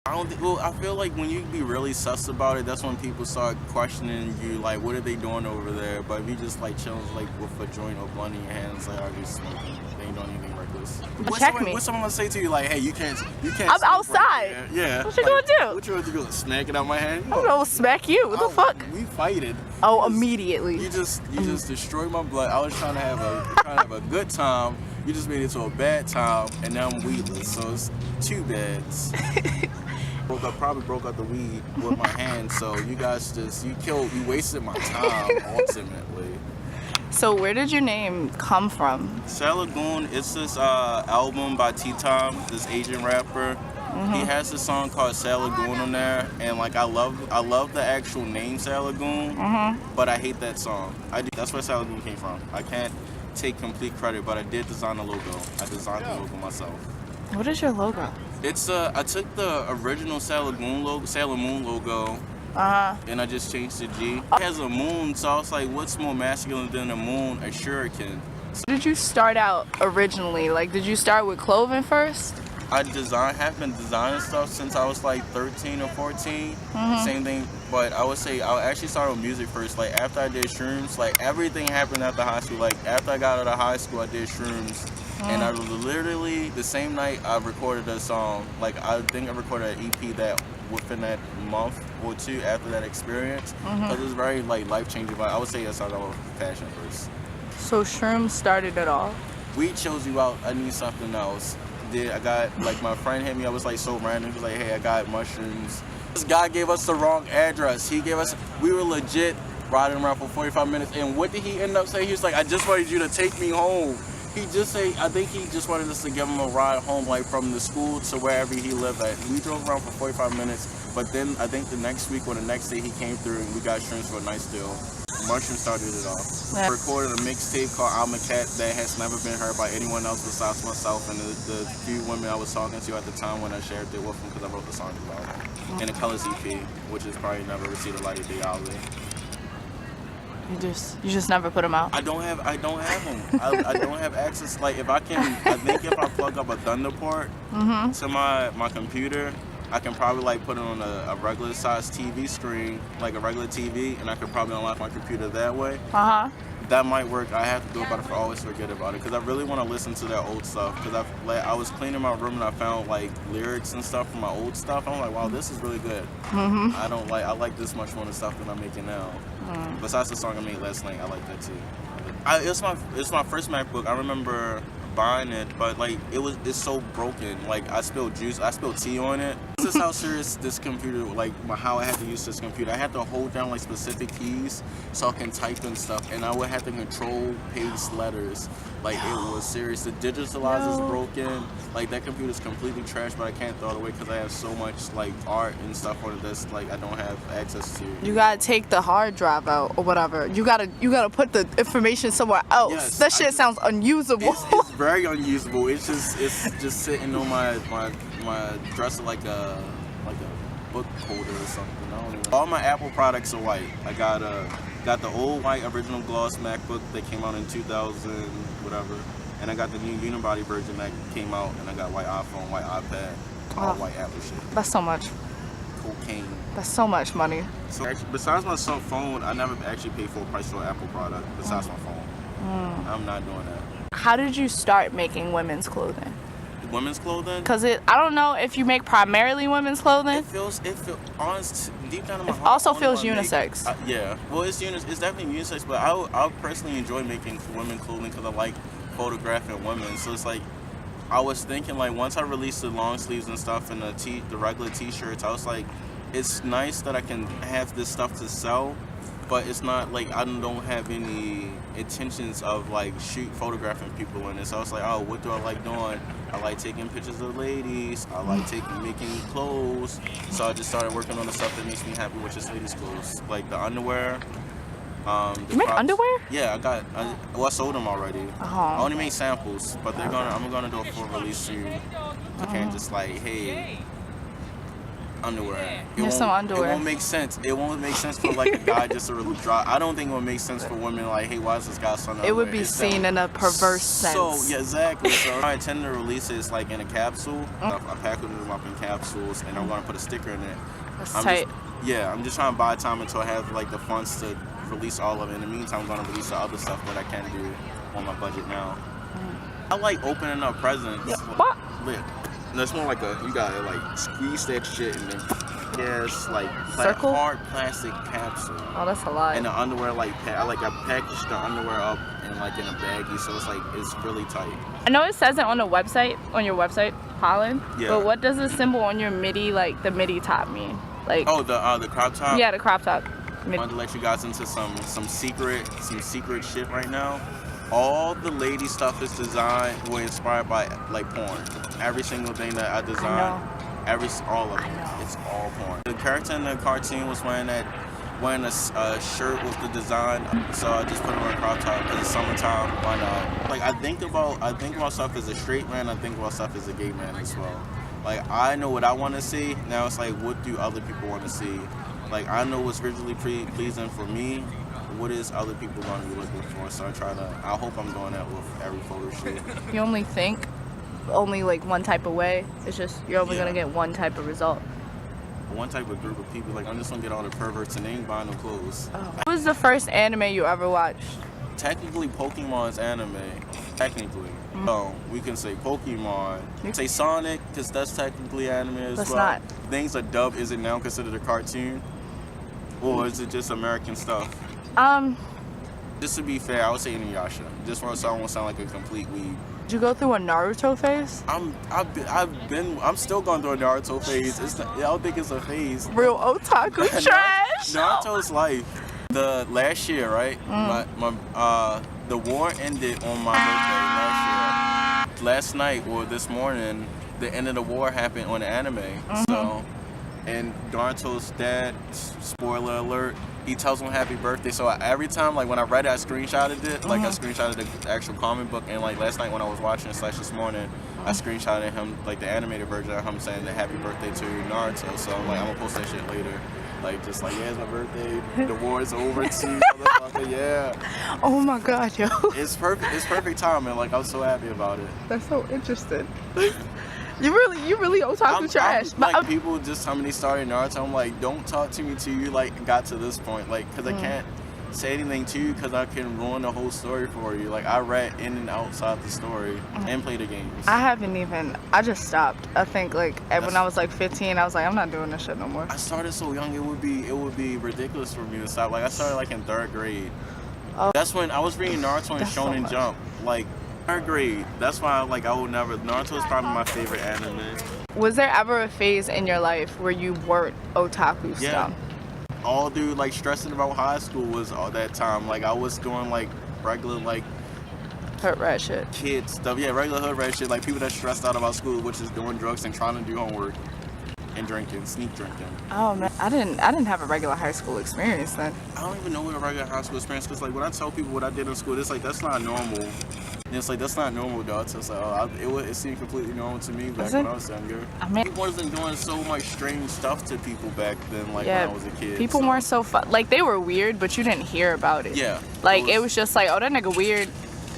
I don't think, well, I feel like when you be really sus about it, that's when people start questioning you, like, what are they doing over there? But if you just, like, chilling, like, with a joint or blunt in your hands, like, are you smoking? They ain't doing anything reckless. What's someone gonna say to you, like, hey, you can't I'm outside. Right, yeah. What you gonna do? What you gonna do? Smack it out my hand? I'm gonna smack you. What the fuck? We fighted. Oh, immediately. You just destroyed my blood. I was trying to have a good time. You just made it to a bad time, and now I'm weedless, so it's two bads. Probably broke out the weed with my hand, so you guys you wasted my time ultimately. So where did your name come from? Sailor Goon, it's this album by T-Tom, this Asian rapper. He has this song called Sailor Goon on there, and like I love the actual name Sailor Goon, but I hate that song. That's where Sailor Goon came from. I can't take complete credit, but I did design the logo. I designed the logo myself. What is your logo? It's I took the original Sailor Moon logo, and I just changed the G. It has a moon, so I was like, what's more masculine than a moon? A shuriken. Did you start out originally? Like, did you start with clothing first? Have been designing stuff since I was like 13 or 14. Same thing, but I would say I actually started with music first. Like after I did shrooms, like everything happened after high school. Like after I got out of high school, I did shrooms, and I literally the same night I recorded a song. Like I think I recorded an EP that within that month or two after that experience. It was very like life changing. But I would say I started out with passion first. So shrooms started it all. Weed chose you out. I need something else. I got, like, my friend hit me. I was like so random. He was like, hey, I got mushrooms. This guy gave us the wrong address. We were legit riding around for 45 minutes. And what did he end up saying? He was like, I just wanted you to take me home. I think he just wanted us to give him a ride home, like from the school to wherever he lived at. We drove around for 45 minutes. But then I think the next week or the next day he came through and we got shrooms for a nice deal. Mushroom started it off. I recorded a mixtape called I'm a Cat that has never been heard by anyone else besides myself and the few women I was talking to at the time when I shared it with them because I wrote the song about it. And the Colors EP, which is probably never received a light of day outlet. You just never put them out. I don't have them. I don't have access. Like I think if I plug up a Thunder port to my computer, I can probably like put it on a regular size TV screen, like a regular TV, and I could probably unlock my computer that way. That might work. I have to do it, but I always forget about it because I really want to listen to that old stuff. Because I was cleaning my room and I found like lyrics and stuff from my old stuff. I'm like, wow, this is really good. I like this much more than stuff that I'm making now. Besides the song I made last night, I like that too. It's my first MacBook. I remember buying it, but like it's so broken. Like I spilled tea on it. This is how serious this computer, like how I had to use this computer. I had to hold down like specific keys so I can type and stuff, and I would have to control paste letters. Like it was serious. The digitalizer is broken. Like that computer is completely trashed, but I can't throw it away because I have so much like art and stuff on it that's like I don't have access to. You gotta take the hard drive out or whatever. You gotta put the information somewhere else. Yes, that shit sounds unusable. It's very unusable. It's just sitting on my dresser like a book holder or something. I don't even. All my Apple products are white. I got the old white original gloss MacBook that came out in 2000 whatever, and I got the new unibody version that came out, and I got white iPhone, white iPad, all white Apple shit. That's so much. Cocaine. That's so much money. So actually, besides my phone, I never actually paid full price for an Apple product besides my phone. I'm not doing that. How did you start making women's clothing? Women's clothing? Because I don't know if you make primarily women's clothing. It feels honest, deep down in my heart. It also feels unisex. Yeah, well, it's definitely unisex, but I personally enjoy making women clothing because I like photographing women. So it's like, I was thinking like once I released the long sleeves and stuff and the regular t-shirts, I was like, it's nice that I can have this stuff to sell, but it's not like I don't have any intentions of like photographing people in it. So I was like, oh, what do I like doing? I like taking pictures of ladies. I like making clothes. So I just started working on the stuff that makes me happy, which is ladies' clothes, like the underwear. You make underwear? Yeah, I sold them already. I only made samples, but I'm gonna do a full release soon. I can't just like, hey, underwear. Just some underwear. It won't make sense. It won't make sense for like a guy just to really drop. I don't think it would make sense for women like, hey, why is this guy so underwear? It would be seen in a perverse sense. So yeah, exactly. So I intend to release it like in a capsule. I package them up in capsules, and I'm gonna put a sticker in it. That's tight. I'm just trying to buy time until I have like the funds to release all of it. In the meantime, I'm gonna release the other stuff that I can do on my budget now. I like opening up presents. Yeah. What? Lit. No, it's more like you gotta like squeeze that shit and then like hard plastic capsule. Oh, that's a lot. And the underwear I packaged the underwear up in like in a baggie, so it's really tight. I know it says it on the website, on your website, Pollen. Yeah. But what does the symbol on your midi, like the midi top, mean? Like. Oh, the crop top. Yeah, the crop top. I wanted to let you guys into some secret shit right now. All the lady stuff is designed or inspired by like porn. Every single thing that I designed, all of it, it's all porn. The character in the cartoon was wearing a shirt with the design, so I just put it on a crop top. Because it's summertime, why not? Like I think about stuff as a straight man. I think about stuff as a gay man as well. Like I know what I want to see. Now it's like, what do other people want to see? Like I know what's visually pleasing for me. What is other people going to be looking for? So I hope I'm doing that with every photo shoot. You only think like one type of way. It's just you're only gonna get one type of result. One type of group of people. Like I'm just gonna get all the perverts and they ain't buying no clothes. Oh. What was the first anime you ever watched? Technically, Pokemon's anime. Technically, we can say Pokemon. Say Sonic, because that's technically anime as well. Not. Things are dubbed. Is it now considered a cartoon, or is it just American stuff? Just to be fair, I would say Inuyasha. Just so I won't sound like a complete weeb. Did you go through a Naruto phase? I'm still going through a Naruto phase. I don't think it's a phase. Real otaku trash. Naruto's life. The last year, right? The war ended on my birthday last year. Last night or this morning, the end of the war happened on the anime. So, and Naruto's dad, spoiler alert, he tells him happy birthday. So every time, like when I read it, I screenshotted it. Like I screenshotted the actual comic book. And like last night when I was watching / this morning, I screenshotted him, like the animated version of him saying the happy birthday to Naruto. So I'm like, I'm gonna post that shit later. Like just like, yeah, it's my birthday. The war is over too, motherfucker. Yeah. Oh my god, yo. It's perfect. It's perfect timing. Like I'm so happy about it. That's so interesting. You really otaku trash. Like people just tell me they started Naruto. I'm like, don't talk to me till you like got to this point. Like, cause I can't say anything to you because I can ruin the whole story for you. Like I read in and outside the story and play the games. I just stopped. I think like when I was like 15, I was like, I'm not doing this shit no more. I started so young, it would be ridiculous for me to stop. Like I started like in 3rd grade. That's when I was reading Naruto and Shonen Jump. Like 3rd grade. That's why like I would never. Naruto is probably my favorite anime. Was there ever a phase in your life where you weren't otaku stuff? All through like stressing about high school was all that time. Like I was doing like regular like hood rat shit. Kid stuff. Yeah, regular hood rat shit. Like people that stressed out about school, which is doing drugs and trying to do homework and drinking, sneak drinking. Oh man, I didn't have a regular high school experience then. I don't even know what a regular high school experience, because like when I tell people what I did in school, it's like that's not normal. And it's like that's not normal, dog. So it's like it seemed completely normal to me back when I was younger. People wasn't doing so much strange stuff to people back then, like when I was a kid. People weren't so like they were weird, but you didn't hear about it. Yeah. Like it was just like, oh, that nigga weird.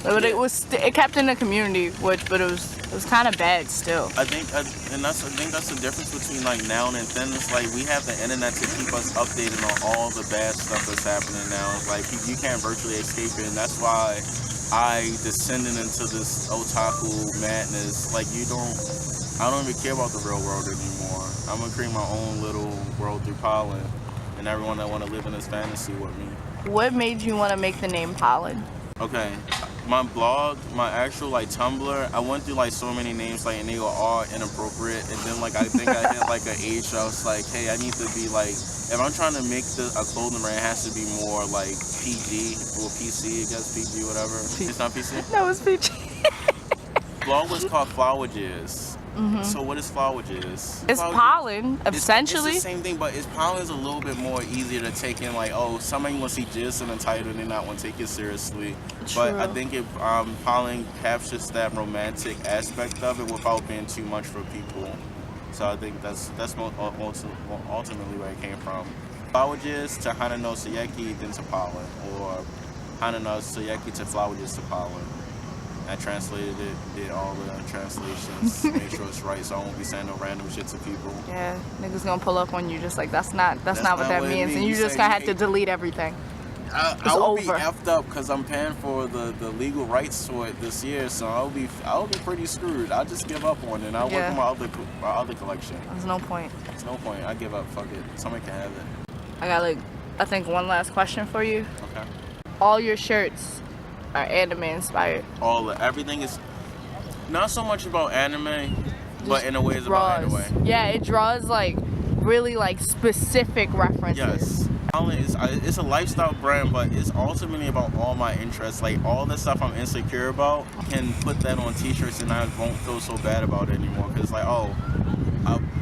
But it kept in the community, but it was kind of bad still. I think that's the difference between like now and then. It's like we have the internet to keep us updated on all the bad stuff that's happening now. It's like you can't virtually escape it, and that's why I descended into this otaku madness. Like I don't even care about the real world anymore. I'm gonna create my own little world through Pollen, and everyone that want to live in this fantasy with me. What made you want to make the name Pollen? Okay. My blog, my actual like Tumblr, I went through like so many names like and they were all inappropriate, and then like I think I hit like an age where I was like, hey, I need to be like, if I'm trying to make a clothing brand, it has to be more like PG or PC, I guess PG, whatever. It's not PC? No, it's PG. Blog was called Flowages. So what is Flowages? It's pollen, essentially. It's the same thing, but pollen is a little bit more easier to take in. Like, oh, somebody wants to see jizz in the title, and they not want to take it seriously. True. But I think pollen captures that romantic aspect of it without being too much for people. So I think that's ultimately where it came from. Flowages to Hana no Sayeki, then to pollen, or Hana no Sayeki to flowages to pollen. I translated it, did all the translations, made sure it's right, so I won't be saying no random shit to people. Yeah, niggas gonna pull up on you just like that's not what that means, and you just gonna have to delete everything. I will be effed up because I'm paying for the legal rights for it this year, so I'll be pretty screwed. I'll just give up on it. And I'll work on my other collection. There's no point. There's no point. I give up. Fuck it. Somebody can have it. I got I think one last question for you. Okay. All your shirts are anime inspired. Everything is not so much about anime, but in a way it's about anime. Yeah, it draws really specific references. Yes. It's a lifestyle brand, but it's ultimately about all my interests. Like all the stuff I'm insecure about, I can put that on t-shirts and I won't feel so bad about it anymore. Cause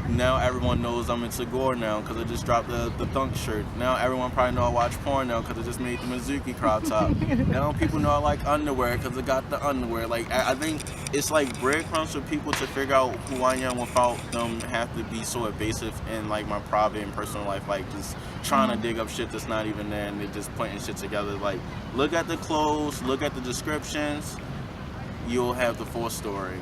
now everyone knows I'm into gore now because I just dropped the Thunk shirt. Now everyone probably know I watch porn now because I just made the Mizuki crop top. Now people know I like underwear because I got the underwear. Like I think it's like breadcrumbs for people to figure out who I am without them have to be so evasive in like my private and personal life. Like just trying to dig up shit that's not even there and they're just putting shit together. Like look at the clothes, look at the descriptions, you'll have the full story.